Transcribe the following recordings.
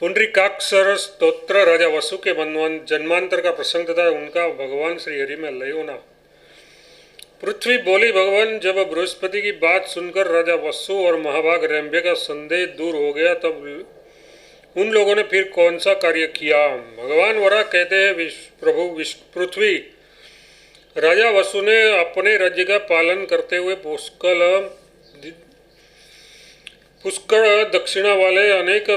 पुंडरीकाक्षर स्तोत्र राजा वसु के जन्मांतर का प्रसंग तथा उनका भगवान श्री हरि में लय होना। पृथ्वी बोली, भगवान, जब बृहस्पति की बात सुनकर राजा वसु और महाभाग रंभे का संदेह दूर हो गया तब उन लोगों ने फिर कौन सा कार्य किया। भगवान वराह कहते हैं, प्रभु पृथ्वी, राजा वसु ने अपने राज्य का पालन करते हुए पुष्कळ दक्षिणा वाले अनेक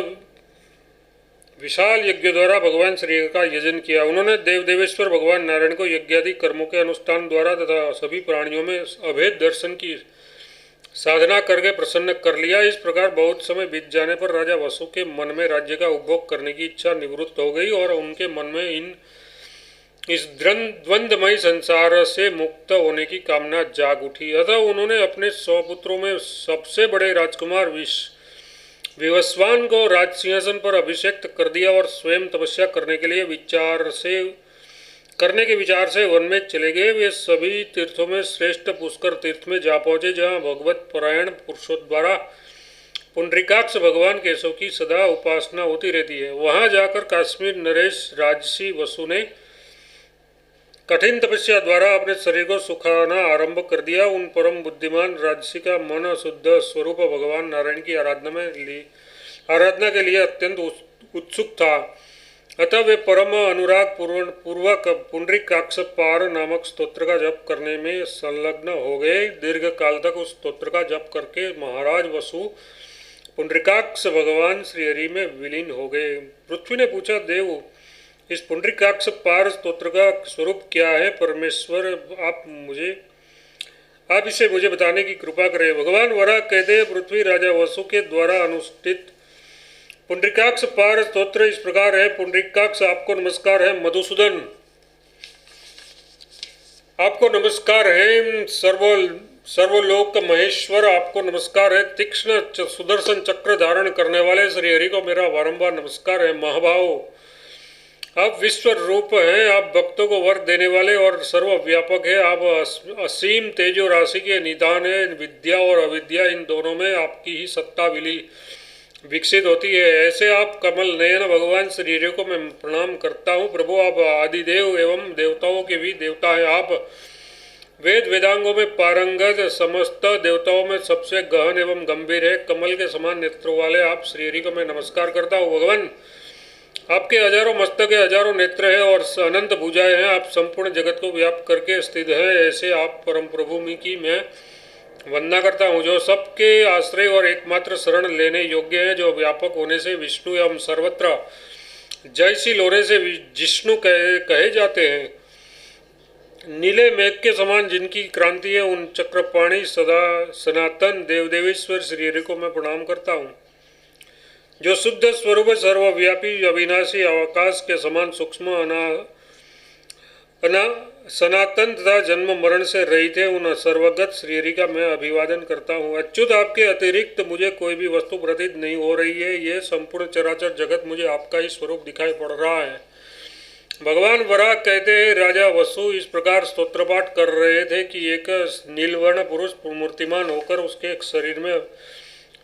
विशाल यज्ञ द्वारा भगवान श्री का यजन किया। उन्होंने देव देवेश्वर भगवान नारायण को यज्ञादि कर्मों के अनुष्ठान द्वारा तथा सभी प्राणियों में अभेद दर्शन की साधना करके प्रसन्न कर लिया। इस प्रकार बहुत समय बीत जाने पर राजा वसु के मन में राज्य का उपभोग करने की इच्छा निवृत्त हो गई और उनके मन में इस द्वंद्वमयी संसार से मुक्त होने की कामना जाग उठी। अतः उन्होंने अपने 100 पुत्रों में सबसे बड़े राजकुमार विवस्वान को राज सिंहासन पर अभिषेक कर दिया और स्वयं तपस्या करने के विचार से वन में चले गए। वे सभी तीर्थों में श्रेष्ठ पुष्कर तीर्थ में जा पहुंचे, जहां भगवत परायण पुरुषों द्वारा पुंडरीकाक्ष भगवान केशव की सदा उपासना होती रहती है। वहां जाकर काश्मीर नरेश राजसी वसु ने कठिन तपस्या द्वारा अपने शरीर को सुखाना आरंभ कर दिया। उन परम बुद्धिमान राजसी का मन शुद्ध स्वरूप भगवान नारायण की आराधना के लिए अत्यंत उत्सुक था। अतः वे परम अनुराग पूर्वक पुंडरीकाक्ष पार नामक स्तोत्र का जप करने में संलग्न हो गए। दीर्घ काल तक उस स्तोत्र का जप करके महाराज वसु पुंडरीकाक्ष भगवान श्री हरि में विलीन हो गए। पृथ्वी ने पूछा, देव, इस पुंडरीकाक्ष पार स्तोत्र का स्वरूप क्या है? परमेश्वर, आप इसे मुझे बताने की कृपा करें। भगवान वराह कहते हैं, पृथ्वी, राजा वसु के द्वारा अनुष्ठित पुंडरीकाक्ष पार स्तोत्र इस प्रकार है। पुंडरीकाक्ष, आपको नमस्कार है। मधुसूदन, आपको नमस्कार है। सर्वलोक महेश्वर, आपको नमस्कार है। तीक्ष्ण सुदर्शन चक्र धारण करने वाले श्री हरि को मेरा बारंबार नमस्कार है। महाभाव, आप विश्व रूप हैं। आप भक्तों को वर देने वाले और सर्वव्यापक है। आप असीम तेजो राशि के निदान है। विद्या और अविद्या, इन दोनों में आपकी ही सत्ता विकसित होती है। ऐसे आप कमल नयन भगवान श्री हरि को मैं प्रणाम करता हूँ। प्रभु, आप आदिदेव एवं देवताओं के भी देवता हैं। आप वेद वेदांगों में पारंगत, समस्त देवताओं में सबसे गहन एवं गंभीर है। कमल के समान नेत्रों वाले आप श्री हरि को मैं नमस्कार करता हूँ। भगवान, आपके हजारों मस्तक है, हजारों नेत्र है और अनंत भुजाएं हैं। आप संपूर्ण जगत को व्याप्त करके स्थित है। ऐसे आप परम प्रभु की मैं वंदना करता हूँ, जो सबके आश्रय और एकमात्र शरण लेने योग्य है, जो व्यापक होने से विष्णु एवं सर्वत्र जयशील होने से जिष्णु कहे जाते हैं। नीले मेघ के समान जिनकी क्रांति है, उन चक्रपाणी सदा सनातन देवदेवेश्वर श्री हरि को मैं प्रणाम करता हूँ, जो शुद्ध स्वरूप सर्वव्यापी अविनाशी आकाश के समान सूक्ष्म सनातन तथा जन्म मरण से रहित है। उन सर्वगत श्री हरि का मैं अभिवादन करता हूँ। अच्युत, आपके अतिरिक्त मुझे कोई भी वस्तु प्रतीत नहीं हो रही है। ये संपूर्ण चराचर जगत मुझे आपका ही स्वरूप दिखाई पड़ रहा है। भगवान वराह कहते हैं, राजा वसु इस प्रकार स्तोत्र पाठ कर रहे थे कि एक नीलवर्ण पुरुष मूर्तिमान होकर उसके एक शरीर में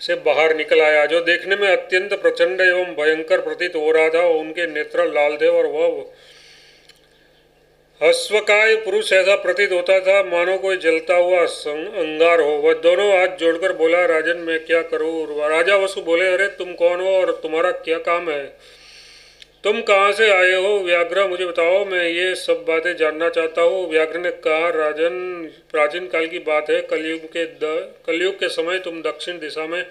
से बाहर निकल आया, जो देखने में अत्यंत प्रचंड एवं भयंकर प्रतीत हो रहा था। उनके नेत्र लाल थे और वह हस्वकाय पुरुष ऐसा प्रतीत होता था मानो कोई जलता हुआ अंगार हो। वह दोनों हाथ जोड़कर बोला, राजन, मैं क्या करूं? राजा वसु बोले, अरे तुम कौन हो और तुम्हारा क्या काम है? तुम कहाँ से आए हो? व्याघ्र, मुझे बताओ, मैं ये सब बातें जानना चाहता हूँ। व्याघ्र ने कहा, राजन, प्राचीन काल की बात है। कलयुग के समय तुम दक्षिण दिशा में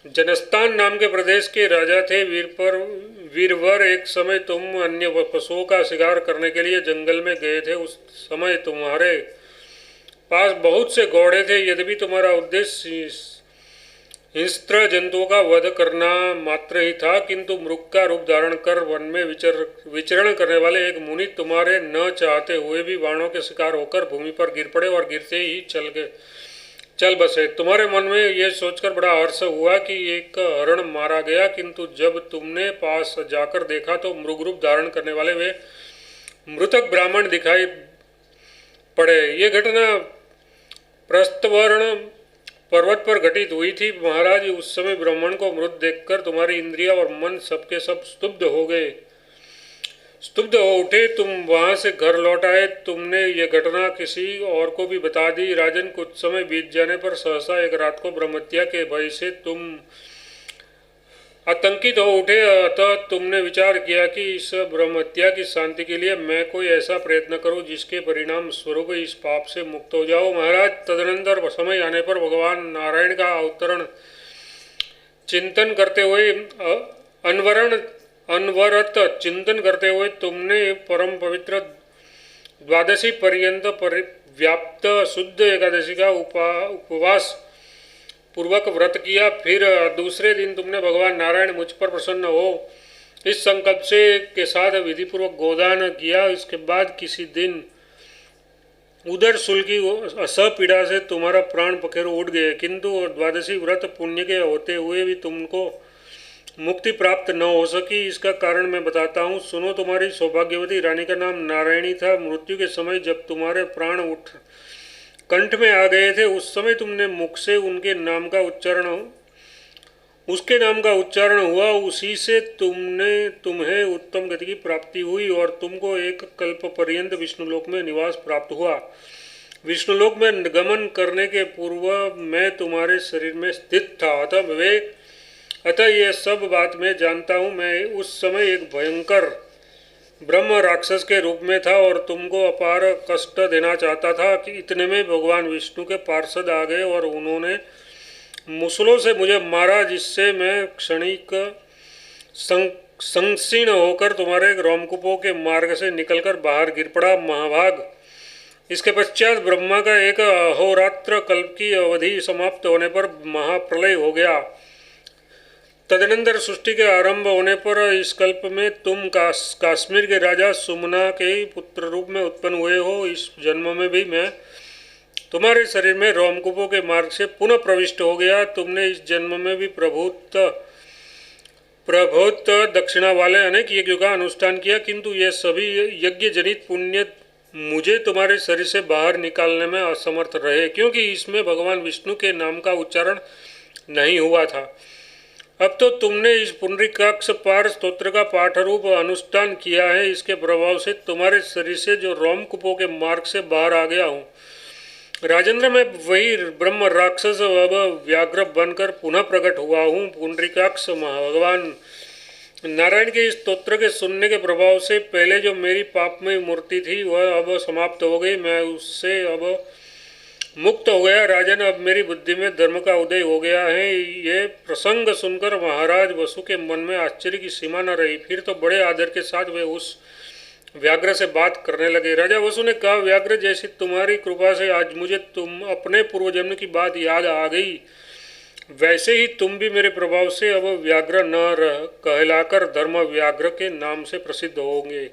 जनस्थान नाम के प्रदेश के राजा थे। वीरवर, एक समय तुम अन्य पशुओं का शिकार करने के लिए जंगल में गए थे। उस समय तुम्हारे पास बहुत से घोड़े थे। यद्यपि तुम्हारा उद्देश्य हिंस्त्र जंतुओं का वध करना मात्र ही था, किंतु मृग का रूप धारण कर वन में विचरण करने वाले एक मुनि तुम्हारे न चाहते हुए भी बाणों के शिकार होकर भूमि पर गिर पड़े और गिरते ही चल बसे। तुम्हारे मन में यह सोचकर बड़ा हर्ष हुआ कि एक हरण मारा गया, किंतु जब तुमने पास जाकर देखा तो मृग रूप धारण करने वाले वे मृतक ब्राह्मण दिखाई पड़े। ये घटना प्रस्तवर्ण पर्वत पर घटित हुई थी महाराज। उस समय ब्राह्मण को मृत देखकर तुम्हारी इंद्रिया और मन सबके सब स्तुब्ध हो गए, स्तुब्ध हो उठे। तुम वहां से घर लौट आए। तुमने ये घटना किसी और को भी बता दी। राजन, कुछ समय बीत जाने पर सहसा एक रात को ब्रह्महत्या के भय से तुम आतंकित हो उठे। अतः तुमने विचार किया कि इस ब्रह्महत्या की शांति के लिए मैं कोई ऐसा प्रयत्न करूं जिसके परिणाम स्वरूप इस पाप से मुक्त हो जाओ। महाराज, तदनंतर समय आने पर भगवान नारायण का अवतरण चिंतन करते हुए अनवरत चिंतन करते हुए तुमने परम पवित्र द्वादशी पर्यंत व्याप्त शुद्ध एकादशी का उपवास पूर्वक व्रत किया। फिर दूसरे दिन तुमने भगवान नारायण मुझ पर प्रसन्न हो इस संकल्प से के साथ विधिपूर्वक गोदान किया। इसके बाद किसी दिन उदर शुल की असपीड़ा से तुम्हारा प्राण पखेरु उड़ गए, किंतु द्वादशी व्रत पुण्य के होते हुए भी तुमको मुक्ति प्राप्त न हो सकी। इसका कारण मैं बताता हूँ, सुनो। तुम्हारी सौभाग्यवती रानी का नाम नारायणी था। मृत्यु के समय जब तुम्हारे प्राण उठ कंठ में आ गए थे, उस समय तुमने मुख से उसके नाम का उच्चारण हुआ। उसी से तुम्हें उत्तम गति की प्राप्ति हुई और तुमको एक कल्प पर्यंत विष्णुलोक में निवास प्राप्त हुआ। विष्णुलोक में गमन करने के पूर्व मैं तुम्हारे शरीर में स्थित था। अतः ये सब बात मैं जानता हूँ। मैं उस समय एक भयंकर ब्रह्म राक्षस के रूप में था और तुमको अपार कष्ट देना चाहता था कि इतने में भगवान विष्णु के पार्षद आ गए और उन्होंने मुसलों से मुझे मारा, जिससे मैं क्षणिक संक्षीण होकर तुम्हारे रोमकूपों के मार्ग से निकलकर बाहर गिर पड़ा। महाभाग, इसके पश्चात ब्रह्मा का एक अहोरात्र कल्प की अवधि समाप्त होने पर महाप्रलय हो गया। तदनंतर सृष्टि के आरंभ होने पर इस कल्प में तुम काश्मीर के राजा सुमना के पुत्र रूप में उत्पन्न हुए हो। इस जन्म में भी मैं तुम्हारे शरीर में रोमकूपों के मार्ग से पुनः प्रविष्ट हो गया। तुमने इस जन्म में भी प्रभुत दक्षिणा वाले अनेक यज्ञों का अनुष्ठान किया, किंतु ये सभी यज्ञ जनित पुण्य मुझे तुम्हारे शरीर से बाहर निकालने में असमर्थ रहे, क्योंकि इसमें भगवान विष्णु के नाम का उच्चारण नहीं हुआ था। अब तो तुमने इस पुंडरीकाक्ष पार स्तोत्र का पाठ रूप अनुष्ठान किया है। इसके प्रभाव से तुम्हारे शरीर से जो रोमकूपों के मार्ग से बाहर आ गया हूँ। राजेंद्र, मैं वही ब्रह्म राक्षस अब व्याघ्र बनकर पुनः प्रकट हुआ हूँ। पुंडरीकाक्ष भगवान नारायण के इस स्तोत्र के सुनने के प्रभाव से पहले जो मेरी पापमय मूर्ति थी वह अब समाप्त हो गई। मैं उससे अब मुक्त हो गया। राजन, अब मेरी बुद्धि में धर्म का उदय हो गया है। ये प्रसंग सुनकर महाराज वसु के मन में आश्चर्य की सीमा न रही। फिर तो बड़े आदर के साथ वे उस व्याघ्र से बात करने लगे। राजा वसु ने कहा, व्याघ्र, जैसी तुम्हारी कृपा से आज मुझे तुम अपने पूर्वजन्म की बात याद आ गई, वैसे ही तुम भी मेरे प्रभाव से अब व्याघ्र न कहलाकर धर्म व्याघ्र के नाम से प्रसिद्ध होंगे।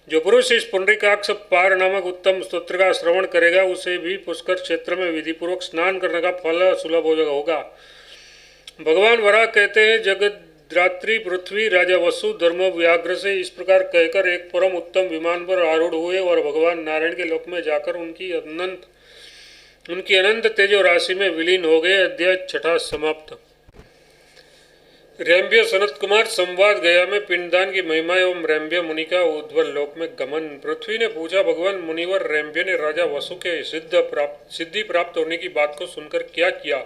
जो पुरुष इस पुंडरीकाक्ष पार नामक उत्तम स्तोत्र का श्रवण करेगा, उसे भी पुष्कर क्षेत्र में विधिपूर्वक स्नान करने का फल सुलभ होगा। भगवान वराह कहते हैं, जगद्धात्री पृथ्वी राजा वसु धर्म व्याघ्र से इस प्रकार कहकर एक परम उत्तम विमान पर आरूढ़ हुए और भगवान नारायण के लोक में जाकर उनकी अनंत तेजो राशि में विलीन हो गए। अध्याय 6 समाप्त। रैम्य सनत कुमार संवाद गया में पिंडदान की महिमा एवं रैम्य मुनि का उज्ज्वल लोक में गमन। पृथ्वी ने पूछा, भगवान मुनिवर रैम्य ने राजा वसु के सिद्धि प्राप्त होने की बात को सुनकर क्या किया?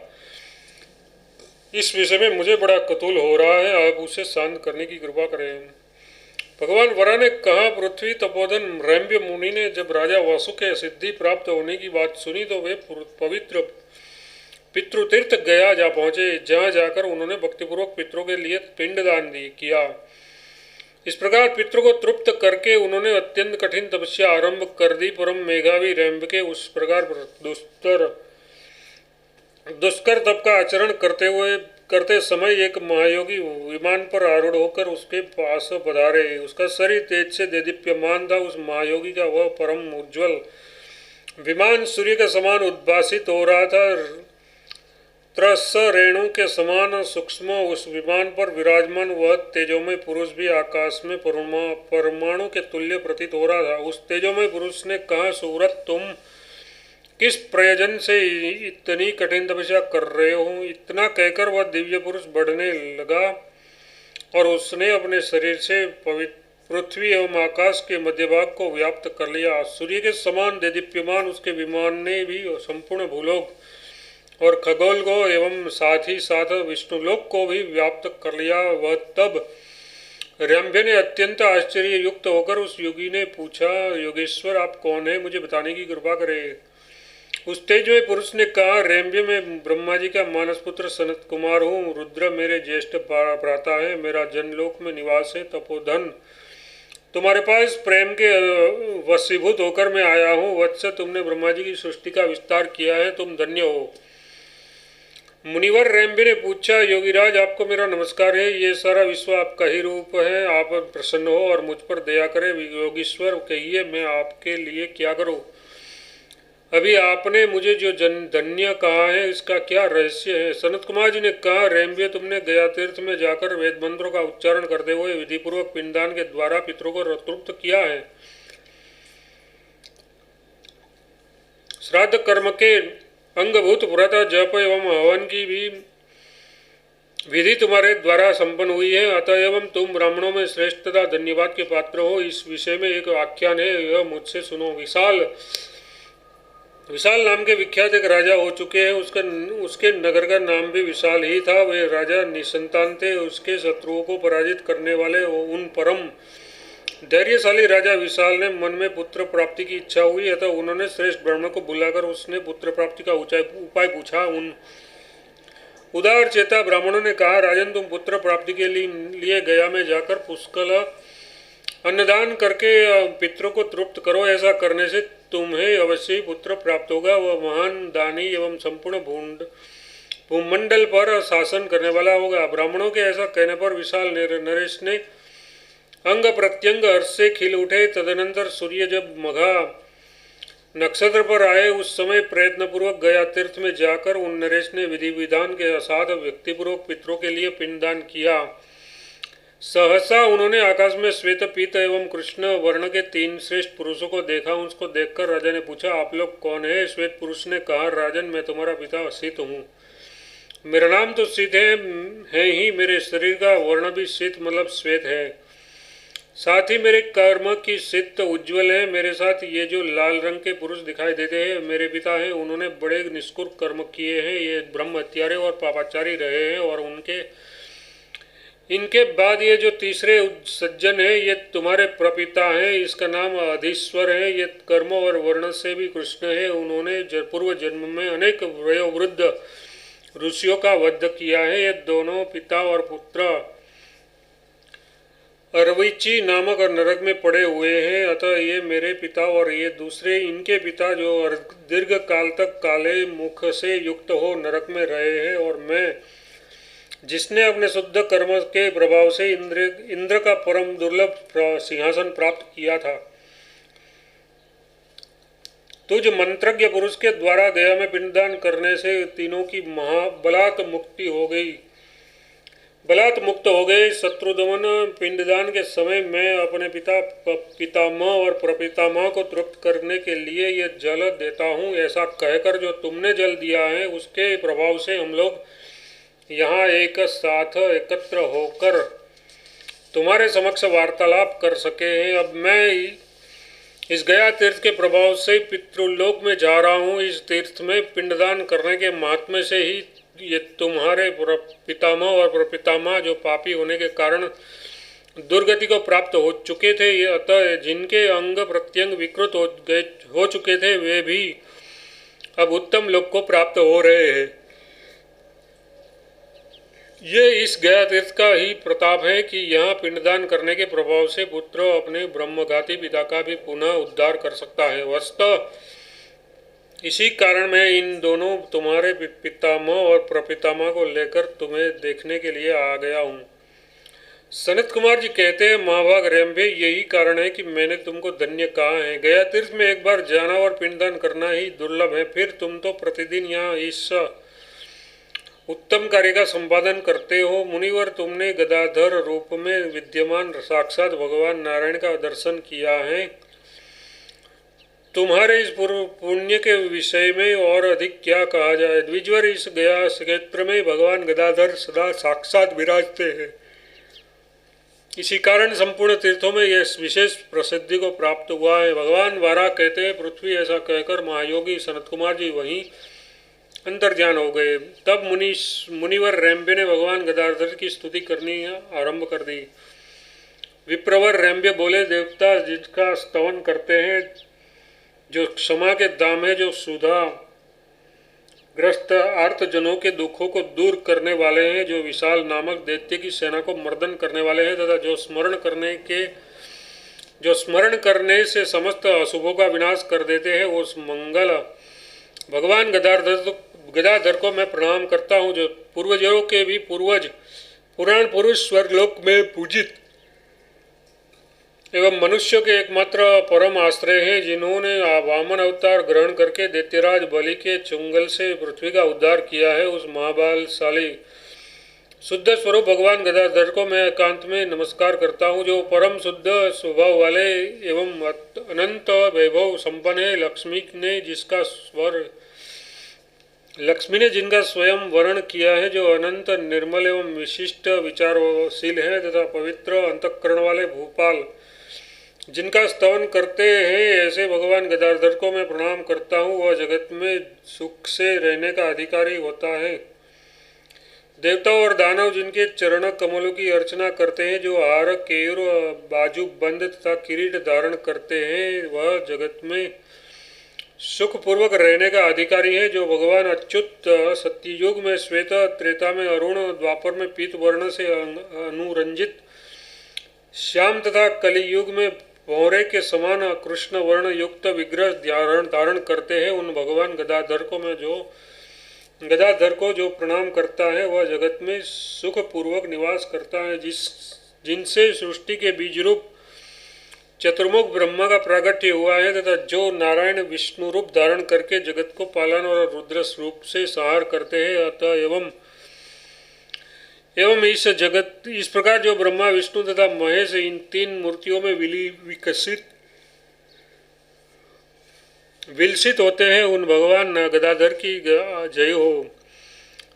इस विषय में मुझे बड़ा कतूल हो रहा है, आप उसे शांत करने की कृपा करें। भगवान वरा ने कहा, पृथ्वी तपोधन रैम्य मुनि ने जब राजा वसु के सिद्धि प्राप्त होने की बात सुनी तो वे पवित्र पितृतीर्थ गया जा पहुँचे। जहाँ जाकर उन्होंने भक्तिपूर्वक पितरों के लिए पिंडदान किया। इस प्रकार पितरों को तृप्त करके उन्होंने अत्यंत कठिन तपस्या आरंभ कर दी। परम मेघावी रैम्य के उस प्रकार दुष्कर तप का आचरण करते समय एक महायोगी विमान पर आरूढ़ होकर उसके पास पधारे। उसका शरीर तेज से देदीप्यमान था। उस महायोगी का वह परम उज्ज्वल विमान सूर्य के समान उद्भासित हो रहा था। त्रस रेणु के समान सूक्ष्म उस विमान पर विराजमान वह तेजोमय पुरुष भी आकाश में परमाणु के तुल्य प्रतीत हो रहा था। उस तेजोमय पुरुष ने कहा, सुव्रत, तुम किस प्रयोजन से इतनी कठिन तपस्या कर रहे हो? इतना कहकर वह दिव्य पुरुष बढ़ने लगा और उसने अपने शरीर से पृथ्वी एवं आकाश के मध्य भाग को व्याप्त कर लिया। सूर्य के समान देदीप्यमान उसके विमान ने भी संपूर्ण भूलोक और खगोल को एवं साथ ही साथ विष्णुलोक को भी व्याप्त कर लिया। वह तब रंभे ने अत्यंत आश्चर्य युक्त होकर उस योगी ने पूछा, योगेश्वर आप कौन है, मुझे बताने की कृपा करें। उस तेजमय पुरुष ने कहा, रंभे में ब्रह्मा जी का मानस पुत्र सनत कुमार हूँ। रुद्र मेरे ज्येष्ठ भ्राता है। मेरा जनलोक में निवास है। तपोधन तुम्हारे पास प्रेम के वशीभूत होकर मैं आया हूँ। वत्स तुमने ब्रह्मा जी की सृष्टि का विस्तार किया है, तुम धन्य हो। मुनिवर रंभे ने पूछा, योगीराज आपको मेरा नमस्कार है। ये सारा विश्व आपका ही रूप है। आप प्रसन्न हो और मुझ पर दया करें। योगीश्वर कहिए मैं आपके लिए क्या करूं? अभी आपने मुझे जो धन्य कहा है इसका क्या रहस्य है? सनत कुमार जी ने कहा, रंभे तुमने गया तीर्थ में जाकर वेद मंत्रों का उच्चारण करते हुए विधिपूर्वक पिंडदान के द्वारा पितरों को तृप्त किया है। श्राद्ध कर्म के अंगभूत व्रत जप एवं हवन की भी विधि तुम्हारे द्वारा संपन्न हुई है। अतएव तुम ब्राह्मणों में श्रेष्ठ तथा धन्यवाद के पात्र हो। इस विषय में एक आख्यान है, यह मुझसे सुनो। विशाल नाम के विख्यात एक राजा हो चुके हैं। उसके नगर का नाम भी विशाल ही था। वे राजा निसंतान थे। उसके शत्रुओं को पराजित करने वाले उन परम धैर्यशाली राजा विशाल ने मन में पुत्र प्राप्ति की इच्छा हुई, अतः उन्होंने श्रेष्ठ ब्राह्मण को बुलाकर उसने पुत्र प्राप्ति का उपाय पूछा। उन उदार चेता ब्राह्मणों ने कहा, राजन तुम पुत्र प्राप्ति के लिए गया में जाकर पुष्कल अन्नदान करके पितरों को तृप्त करो। ऐसा करने से तुम्हें अवश्य ही पुत्र प्राप्त होगा। वह महान दानी एवं संपूर्ण भूमंडल पर शासन करने वाला होगा। ब्राह्मणों के ऐसा कहने पर विशाल नरेश ने अंग प्रत्यंग हर्ष से खिल उठे। तदनंतर सूर्य जब मघा नक्षत्र पर आए उस समय प्रयत्नपूर्वक गया तीर्थ में जाकर उन नरेश ने विधि विधान के साथ व्यक्तिपूर्वक पितरों के लिए पिंडदान किया। सहसा उन्होंने आकाश में श्वेत पीत एवं कृष्ण वर्ण के 3 श्रेष्ठ पुरुषों को देखा। उसको देखकर राजा ने पूछा, आप लोग कौन है? श्वेत पुरुष ने कहा, राजन मैं तुम्हारा पिता सित हूँ। मेरा नाम तो सित है ही, मेरे शरीर का वर्ण भी सित मतलब श्वेत है। साथ ही मेरे कर्म की सित उज्ज्वल है। मेरे साथ ये जो लाल रंग के पुरुष दिखाई देते हैं मेरे पिता हैं। उन्होंने बड़े निष्ठुर कर्म किए हैं। ये ब्रह्म हत्यारे और पापाचारी रहे हैं और इनके बाद ये जो तीसरे सज्जन है ये तुम्हारे प्रपिता हैं। इसका नाम अधीश्वर है। ये कर्म और वर्ण से भी कृष्ण है। उन्होंने पूर्व जन्म में अनेक वयोवृद्ध ऋषियों का वध किया है। ये दोनों पिता और पुत्र अरविची नामक नरक में पड़े हुए हैं। अतः ये मेरे पिता और ये दूसरे इनके पिता जो दीर्घ काल तक काले मुख से युक्त हो नरक में रहे हैं। और मैं जिसने अपने शुद्ध कर्म के प्रभाव से इंद्र का परम दुर्लभ सिंहासन प्राप्त किया था, तुझ मंत्रज्ञ पुरुष के द्वारा गया में पिंडदान करने से तीनों की बलात् मुक्ति हो गई, बलात् मुक्त हो गए। शत्रुदमन पिंडदान के समय मैं अपने पितामह और प्रपितामह को तृप्त करने के लिए ये जल देता हूँ। ऐसा कहकर जो तुमने जल दिया है उसके प्रभाव से हम लोग यहाँ एक साथ एकत्र होकर तुम्हारे समक्ष वार्तालाप कर सके हैं। अब मैं इस गया तीर्थ के प्रभाव से पितृलोक में जा रहा हूँ। इस तीर्थ में पिंडदान करने के महात्म्य से ही ये तुम्हारे पितामह और प्रपितामह जो पापी होने के कारण दुर्गति को प्राप्त हो चुके थे, अतः जिनके अंग प्रत्यंग विकृत हो चुके थे वे भी अब उत्तम लोक को प्राप्त हो रहे हैं। ये इस गया तीर्थ का ही प्रताप है कि यहाँ पिंडदान करने के प्रभाव से पुत्र अपने ब्रह्मघाती पिता का भी पुनः उद्धार कर सकता है। वस्तुतः इसी कारण मैं इन दोनों तुम्हारे पितामह और प्रपितामह को लेकर तुम्हें देखने के लिए आ गया हूँ। सनत कुमार जी कहते हैं, महाभाग रंभे, यही कारण है कि मैंने तुमको धन्य कहा है। गया तीर्थ में एक बार जाना और पिंडदान करना ही दुर्लभ है, फिर तुम तो प्रतिदिन यहाँ इस उत्तम कार्य का संपादन करते हो। मुनिवर, तुमने गदाधर रूप में विद्यमान साक्षात भगवान नारायण का दर्शन किया है। तुम्हारे इस पूर्व पुण्य के विषय में और अधिक क्या कहा जाए। द्विजवर, इस गया क्षेत्र में भगवान गदाधर सदा साक्षात विराजते हैं। इसी कारण संपूर्ण तीर्थों में यह विशेष प्रसिद्धि को प्राप्त हुआ है। भगवान वारा कहते हैं, पृथ्वी ऐसा कहकर महायोगी सनत कुमार जी वहीं अंतर्ध्यान हो गए। तब मुनिवर रेम्बे ने भगवान गदाधर की स्तुति करनी आरंभ कर दी। विप्रवर रेम्बे बोले, देवता जिसका स्तवन करते हैं, जो क्षमा के दाम है, जो सुधा ग्रस्त आर्तजनों के दुखों को दूर करने वाले हैं, जो विशाल नामक दैत्य की सेना को मर्दन करने वाले हैं, तथा जो स्मरण करने से समस्त अशुभों का विनाश कर देते हैं, उस मंगल भगवान गदाधर को मैं प्रणाम करता हूँ, जो पूर्वजों के भी पूर्वज पुराण पुरुष स्वर्गलोक में पूजित एवं मनुष्यों के एकमात्र परम आश्रय हैं, जिन्होंने वामन अवतार ग्रहण करके दैत्यराज बलि के चुंगल से पृथ्वी का उद्धार किया है। उस महाबलशाली शुद्ध स्वरूप भगवान गदाधर को मैं एकांत में नमस्कार करता हूँ, जो परम शुद्ध स्वभाव वाले एवं अनंत वैभव संपन्न है। लक्ष्मी ने जिनका स्वयं वर्ण किया है, जो अनंत निर्मल एवं विशिष्ट विचारशील है, तथा पवित्र अंतःकरण वाले भूपाल जिनका स्तवन करते हैं, ऐसे भगवान गदाधर को मैं प्रणाम करता हूँ। वह जगत में सुख से रहने का अधिकारी होता है। देवता और दानव जिनके चरण कमलों की अर्चना करते हैं, जो हार केयूर बाजू बंद तथा किरीट धारण करते हैं, वह जगत में सुखपूर्वक रहने का अधिकारी है। जो भगवान अच्युत सत्ययुग में श्वेत, त्रेता में अरुण, द्वापर में पीत वर्ण से अनुरंजित श्याम तथा कलियुग में भौरे के समान कृष्ण वर्ण युक्त विग्रह धारण करते हैं, उन भगवान गदाधर को जो प्रणाम करता है, वह जगत में सुख पूर्वक निवास करता है। जिनसे सृष्टि के बीज रूप चतुर्मुख ब्रह्मा का प्रागट्य हुआ है, तथा जो नारायण विष्णु रूप धारण करके जगत को पालन और रुद्र रूप से संहार करते हैं। अतः एवं इस प्रकार जो ब्रह्मा, विष्णु तथा महेश इन तीन मूर्तियों में विलसित होते हैं, उन भगवान गदाधर की जय हो।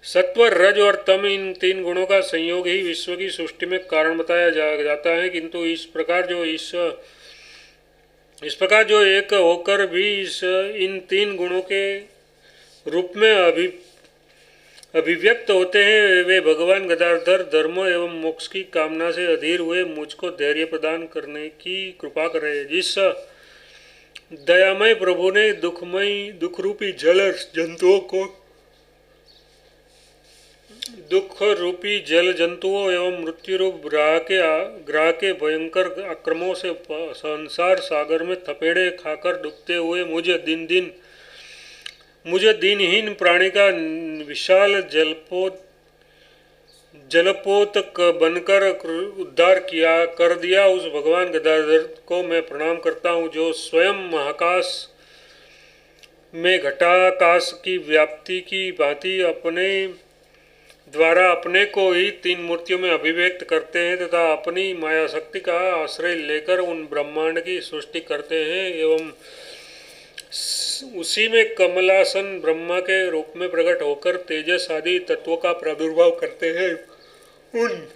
सत्व, रज और तम, इन तीन गुणों का संयोग ही विश्व की सृष्टि में कारण बताया जाता है, किंतु इस प्रकार जो एक होकर भी इन तीन गुणों के रूप में अभिव्यक्त होते हैं, वे भगवान गदाधर धर्म एवं मोक्ष की कामना से अधीर हुए मुझको धैर्य प्रदान करने की कृपा करे। जिस दयामय प्रभु ने दुख रूपी जल जंतुओं एवं मृत्यु रूप ग्रह के भयंकर आक्रमणों से संसार सागर में थपेड़े खाकर डूबते हुए मुझे दीनहीन प्राणी का विशाल जलपोत बनकर उद्धार कर दिया, उस भगवान गदाधर को मैं प्रणाम करता हूँ, जो स्वयं महाकाश में घटाकाश की व्याप्ति की भांति अपने द्वारा अपने को ही तीन मूर्तियों में अभिव्यक्त करते हैं, तथा अपनी माया शक्ति का आश्रय लेकर उन ब्रह्मांड की सृष्टि करते हैं, एवं उसी में कमलासन ब्रह्मा के रूप में प्रकट होकर तेजस आदि तत्वों का प्रादुर्भाव करते हैं। उन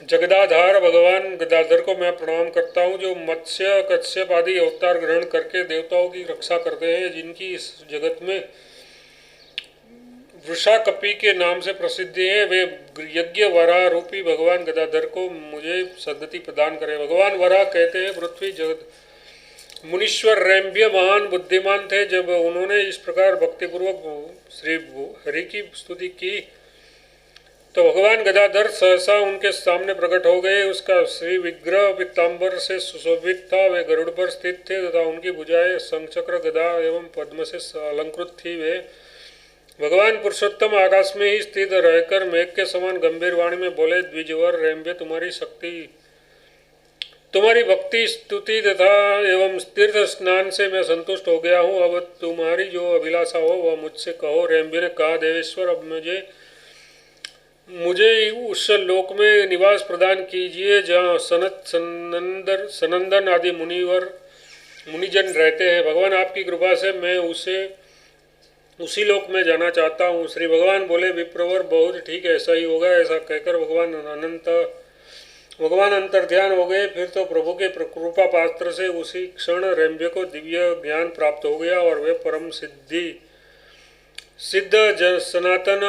जगदाधार भगवान गदाधर को मैं प्रणाम करता हूँ, जो मत्स्य, कश्यप आदि अवतार ग्रहण करके देवताओं की रक्षा करते हैं, जिनकी इस जगत में वृषाकपि के नाम से प्रसिद्धि है। वे यज्ञ वराह रूपी भगवान गदाधर को मुझे सद्गति प्रदान करें। भगवान वराह कहते हैं, पृथ्वी जगत मुनीश्वर रेम्भ्य महान बुद्धिमान थे। जब उन्होंने इस प्रकार भक्तिपूर्वक श्री हरि की स्तुति की, तो भगवान गदाधर सहसा उनके सामने प्रकट हो गए। उसका श्री विग्रह पीताम्बर से सुशोभित था। वे गरुड़ पर स्थित थे तथा उनकी भुजाएं शंखचक्र, गदा एवं पद्म से अलंकृत थी। वे भगवान पुरुषोत्तम आकाश में ही स्थित रहकर मेघ के समान गंभीर वाणी में बोले, द्विजवर रेम्भ्य, तुम्हारी भक्ति, स्तुति तथा एवं तीर्थ स्नान से मैं संतुष्ट हो गया हूँ। अब तुम्हारी जो अभिलाषा हो वह मुझसे कहो। रेम्भ्य ने कहा, देवेश्वर, अब मुझे उस लोक में निवास प्रदान कीजिए जहाँ सनंदन आदि मुनिवर मुनिजन रहते हैं। भगवान आपकी कृपा से मैं उसी लोक में जाना चाहता हूँ। श्री भगवान बोले, विप्रवर बहुत ठीक है, ऐसा ही होगा। ऐसा कहकर भगवान अंतर्ध्यान हो गए। फिर तो प्रभु के कृपा पात्र से उसी क्षण रेम्भे को दिव्य ज्ञान प्राप्त हो गया और वे परम सिद्ध सनातन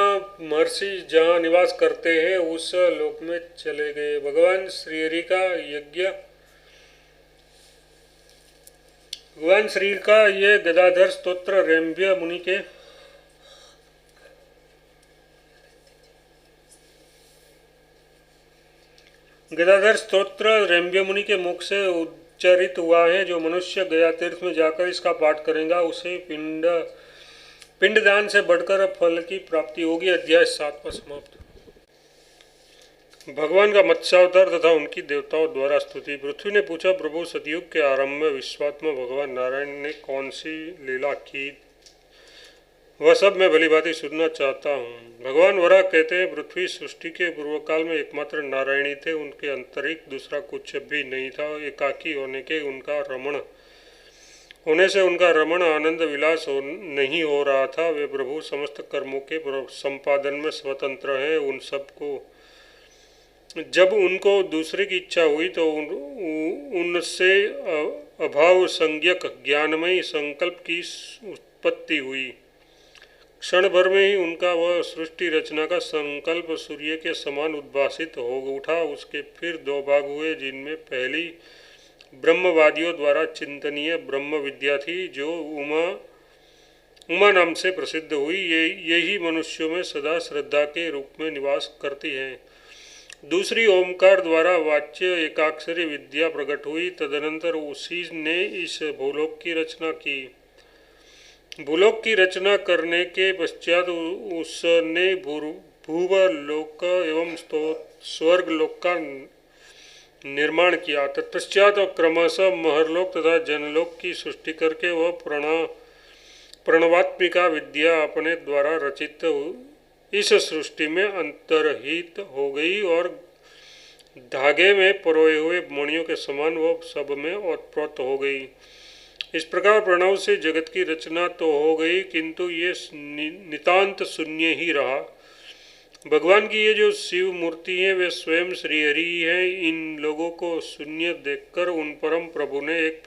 महर्षि जहाँ निवास करते हैं उस लोक में चले गए। भगवान श्री का ये गदाधर स्तोत्र रेम्भ्य मुनि के गदाधर स्तोत्र रेम्भ्य मुनि के मुख से उच्चारित हुआ है। जो मनुष्य गया तीर्थ में जाकर इसका पाठ करेगा उसे पिंडदान से बढ़कर फल की प्राप्ति होगी। अध्याय 7 पर समाप्त। भगवान का मत्स्यावतार तथा उनकी देवताओं द्वारा स्तुति। पृथ्वी ने पूछा, प्रभु सतयुग के आरंभ में विश्वात्मा भगवान नारायण ने कौन सी लीला की, वह सब मैं भली भांति सुनना चाहता हूँ। भगवान वराह कहते हैं, पृथ्वी सृष्टि के पूर्व काल में एकमात्र नारायणी थे, उनके अतिरिक्त दूसरा कुछ भी नहीं था। एकाकी होने से उनका रमण आनंद विलास नहीं हो रहा था। वे प्रभु समस्त कर्मों के संपादन में स्वतंत्र हैं। जब उनको दूसरे की इच्छा हुई तो उनसे अभाव संज्ञक ज्ञानमयी संकल्प की उत्पत्ति हुई। क्षण भर में ही उनका वह सृष्टि रचना का संकल्प सूर्य के समान उद्भासित हो उठा। उसके फिर 2 भाग हुए, जिनमें पहली ब्रह्मवादियों द्वारा चिंतनीय ब्रह्म विद्या थी, जो उमा नाम से प्रसिद्ध हुई। यही मनुष्यों में सदा श्रद्धा के रूप में निवास करती है। दूसरी ओमकार द्वारा वाच्य एकाक्षरी विद्या प्रकट हुई। तदनंतर उसी ने इस भूलोक की रचना की। भूलोक की रचना करने के पश्चात उसने भूवलोक एवं स्वर्ग लोक का निर्माण किया। तत्पश्चात क्रमशः महरलोक तथा जनलोक की सृष्टि करके वह प्रणवात्मिका विद्या अपने द्वारा रचित इस सृष्टि में अंतर्हित हो गई और धागे में परोए हुए मणियों के समान वह सब में ओतप्रोत हो गई। इस प्रकार प्रणव से जगत की रचना तो हो गई, किंतु ये नितांत शून्य ही रहा। भगवान की ये जो शिव मूर्ति है वे स्वयं श्रीहरि ही है। इन लोगों को शून्य देखकर उन परम प्रभु ने एक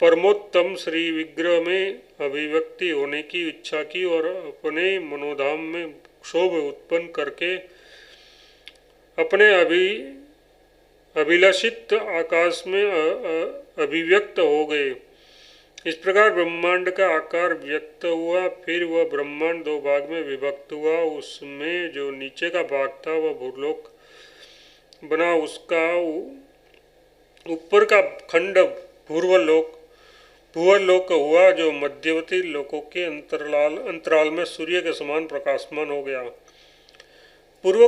परमोत्तम श्री विग्रह में अभिव्यक्ति होने की इच्छा की और अपने मनोधाम में क्षोभ उत्पन्न करके अपने अभिलषित आकाश में अभिव्यक्त हो गए। इस प्रकार ब्रह्मांड का आकार व्यक्त हुआ। फिर वह ब्रह्मांड 2 भाग में विभक्त हुआ। उसमें जो नीचे का भाग था वह भूलोक बना। उसका ऊपर का खंड भूवलोक हुआ, जो मध्यवर्ती लोकों के अंतराल में सूर्य के समान प्रकाशमान हो गया। पूर्व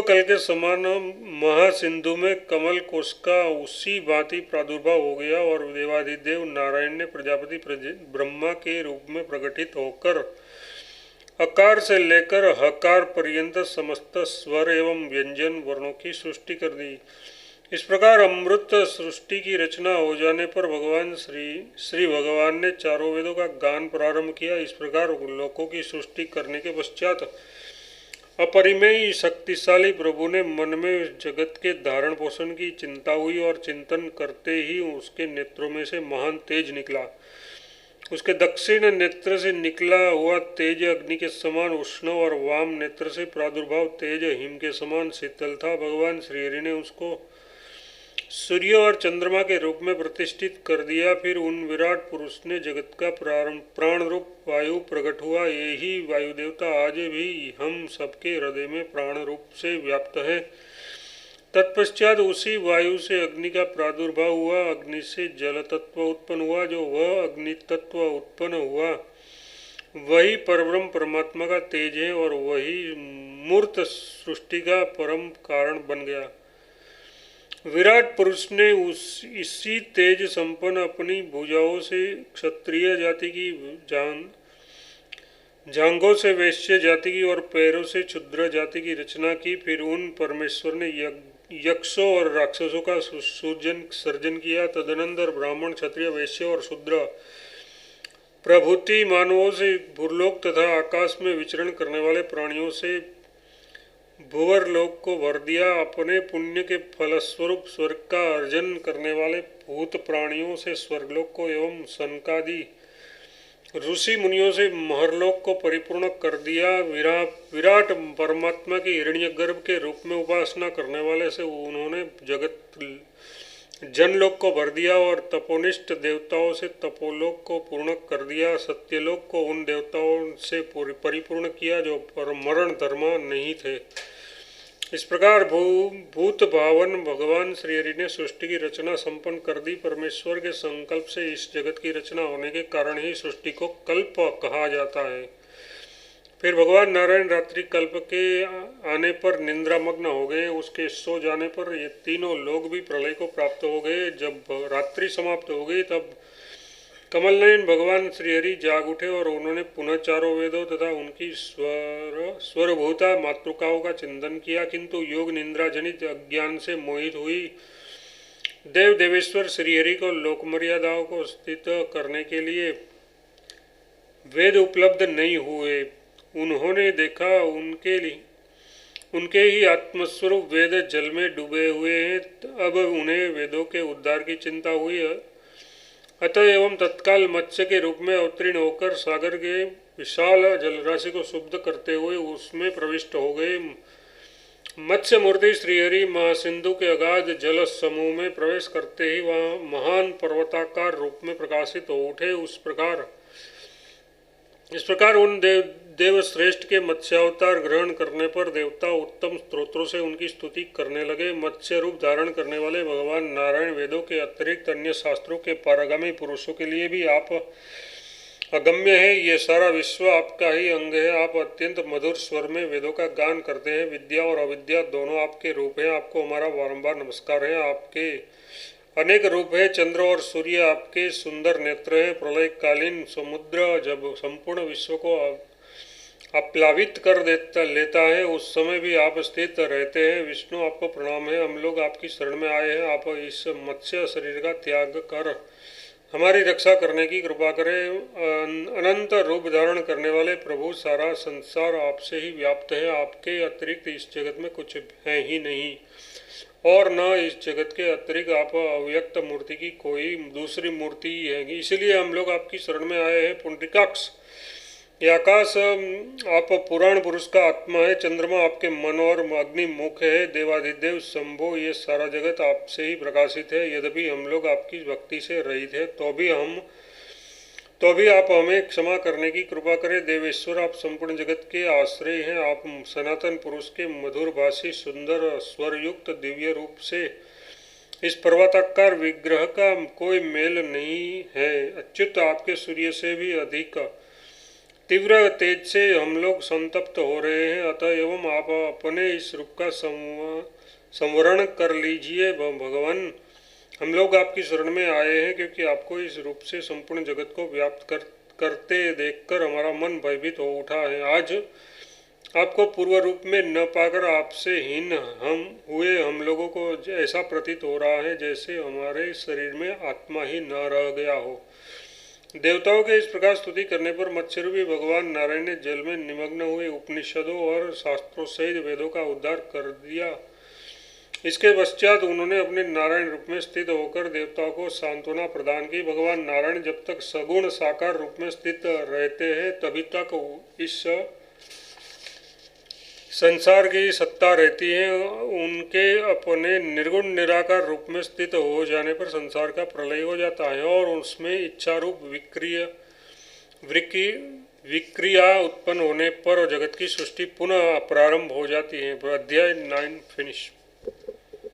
कल के समान महासिंधु में कमल कोश का उसी भांति प्रादुर्भाव हो गया और देवाधिदेव नारायण ने प्रजापति ब्रह्मा के रूप में प्रकटित होकर अकार से लेकर हकार पर्यंत समस्त स्वर एवं व्यंजन वर्णों की सृष्टि कर दी। इस प्रकार अमृत सृष्टि की रचना हो जाने पर भगवान श्री भगवान ने 4 वेदों का गान प्रारंभ किया। इस प्रकार लोकों की सृष्टि करने के पश्चात अपरिमेय शक्तिशाली प्रभु ने मन में जगत के धारण पोषण की चिंता हुई और चिंतन करते ही उसके नेत्रों में से महान तेज निकला। उसके दक्षिण नेत्र से निकला हुआ तेज अग्नि के समान उष्ण और वाम नेत्र से प्रादुर्भाव तेज हिम के समान शीतल था। भगवान श्रीहरि ने उसको सूर्य और चंद्रमा के रूप में प्रतिष्ठित कर दिया। फिर उन विराट पुरुष ने जगत का प्राण रूप वायु प्रकट हुआ। यही वायु देवता आज भी हम सबके हृदय में प्राण रूप से व्याप्त है। तत्पश्चात उसी वायु से अग्नि का प्रादुर्भाव हुआ। अग्नि से जल तत्व उत्पन्न हुआ। जो वह अग्नि तत्व उत्पन्न हुआ वही परब्रह्म परमात्मा का तेज है और वही मूर्त सृष्टि का परम कारण बन गया। विराट पुरुष ने इसी तेज संपन्न अपनी भुजाओं से क्षत्रिय जाति की जांघों से वैश्य जाति की और पैरों से क्षुद्र जाति की रचना की। फिर उन परमेश्वर ने यक्षों और राक्षसों का सर्जन किया। तदनंतर ब्राह्मण, क्षत्रिय, वैश्य और शूद्र प्रभृति मानवों से भूलोक तथा आकाश में विचरण करने वाले प्राणियों से भूवर लोक को भर दिया। अपने पुण्य के फलस्वरूप स्वर्ग का अर्जन करने वाले भूत प्राणियों से स्वर्गलोक को एवं सनकादि ऋषि मुनियों से महरलोक को परिपूर्ण कर दिया। विराट परमात्मा की हिरण्यगर्भ के रूप में उपासना करने वाले से उन्होंने जगत जनलोक को भर दिया और तपोनिष्ठ देवताओं से तपोलोक को पूर्ण कर दिया। सत्यलोक को उन देवताओं से परिपूर्ण किया जो मरण धर्म नहीं थे। इस प्रकार भूत भावन भगवान श्री हरि ने सृष्टि की रचना संपन्न कर दी। परमेश्वर के संकल्प से इस जगत की रचना होने के कारण ही सृष्टि को कल्प कहा जाता है। फिर भगवान नारायण रात्रि कल्प के आने पर निंद्रामग्न हो गए। उसके सो जाने पर ये तीनों लोग भी प्रलय को प्राप्त हो गए। जब रात्रि समाप्त हो गई तब कमलनयन भगवान श्रीहरि जाग उठे और उन्होंने पुनः चारों वेदों तथा उनकी स्वरभूता मातृकाओं का चिंतन किया, किंतु योग निंद्रा जनित अज्ञान से मोहित हुई देव देवेश्वर श्रीहरि को लोक मर्यादाओं को स्थित करने के लिए वेद उपलब्ध नहीं हुए। उन्होंने देखा उनके ही आत्मस्वरूप वेद जल में डूबे हुए हैं। अब उन्हें वेदों के उद्धार की चिंता हुई। अतः एवं तत्काल मत्स्य के रूप में अवतीर्ण होकर सागर के विशाल जलराशि को शुद्ध करते हुए उसमें प्रविष्ट हो गए। मत्स्य मूर्ति श्रीहरि महासिंधु के अगाध जल समूह में प्रवेश करते ही वहाँ महान पर्वताकार रूप में प्रकाशित हो उठे। इस प्रकार उन देवश्रेष्ठ के मत्स्यावतार ग्रहण करने पर देवता उत्तम स्तोत्रों से उनकी स्तुति करने लगे। मत्स्य रूप धारण करने वाले भगवान नारायण वेदों के अतिरिक्त अन्य शास्त्रों के पारगामी पुरुषों के लिए भी आप अगम्य है। ये सारा विश्व आपका ही अंग है। आप अत्यंत मधुर स्वर में वेदों का गान करते हैं। विद्या और अविद्या दोनों आपके रूप हैं। आपको हमारा बारंबार नमस्कार है। आपके अनेक रूप है। चंद्र और सूर्य आपके सुंदर नेत्र हैं। प्रलयकालीन समुद्र जब संपूर्ण विश्व को आप्लावित कर लेता है उस समय भी आप स्थित रहते हैं। विष्णु आपको प्रणाम है। हम लोग आपकी शरण में आए हैं। आप इस मत्स्य शरीर का त्याग कर हमारी रक्षा करने की कृपा करें। अनंत रूप धारण करने वाले प्रभु, सारा संसार आपसे ही व्याप्त है। आपके अतिरिक्त इस जगत में कुछ है ही नहीं और न इस जगत के अतिरिक्त आप अव्यक्त मूर्ति की कोई दूसरी मूर्ति ही है। इसलिए हम लोग आपकी शरण में आए हैं। पुंडरीकाक्ष, ये आकाश आप पुराण पुरुष का आत्मा है। चंद्रमा आपके मन और अग्नि मुख है। देवाधिदेव शंभो, ये सारा जगत आपसे ही प्रकाशित है। यद्यपि हम लोग आपकी भक्ति से रहित है तो भी आप हमें क्षमा करने की कृपा करें। देवेश्वर, आप संपूर्ण जगत के आश्रय हैं। आप सनातन पुरुष के मधुर भाषी सुंदर स्वरयुक्त दिव्य रूप से इस पर्वताकार विग्रह का कोई मेल नहीं है। अच्युत, आपके सूर्य से भी अधिक तीव्र तेज से हम लोग संतप्त हो रहे हैं। अतः एवं आप अपने इस रूप का संवरण कर लीजिए। भगवान, हम लोग आपकी शरण में आए हैं क्योंकि आपको इस रूप से संपूर्ण जगत को व्याप्त करते देखकर हमारा मन भयभीत हो उठा है। आज आपको पूर्व रूप में न पाकर आपसे हीन हम लोगों को ऐसा प्रतीत हो रहा है जैसे हमारे शरीर में आत्मा ही न रह गया हो। देवताओं के इस प्रकार स्तुति करने पर मत्स्यरूपी भगवान नारायण ने जल में निमग्न हुए उपनिषदों और शास्त्रों सहित वेदों का उद्धार कर दिया। इसके पश्चात उन्होंने अपने नारायण रूप में स्थित होकर देवताओं को सांत्वना प्रदान की। भगवान नारायण जब तक सगुण साकार रूप में स्थित रहते हैं तभी तक इस संसार की सत्ता रहती है। उनके अपने निर्गुण निराकार रूप में स्थित हो जाने पर संसार का प्रलय हो जाता है और उसमें इच्छा रूप विक्रिया उत्पन्न होने पर जगत की सृष्टि पुनः प्रारंभ हो जाती है। अध्याय 9 फिनिश।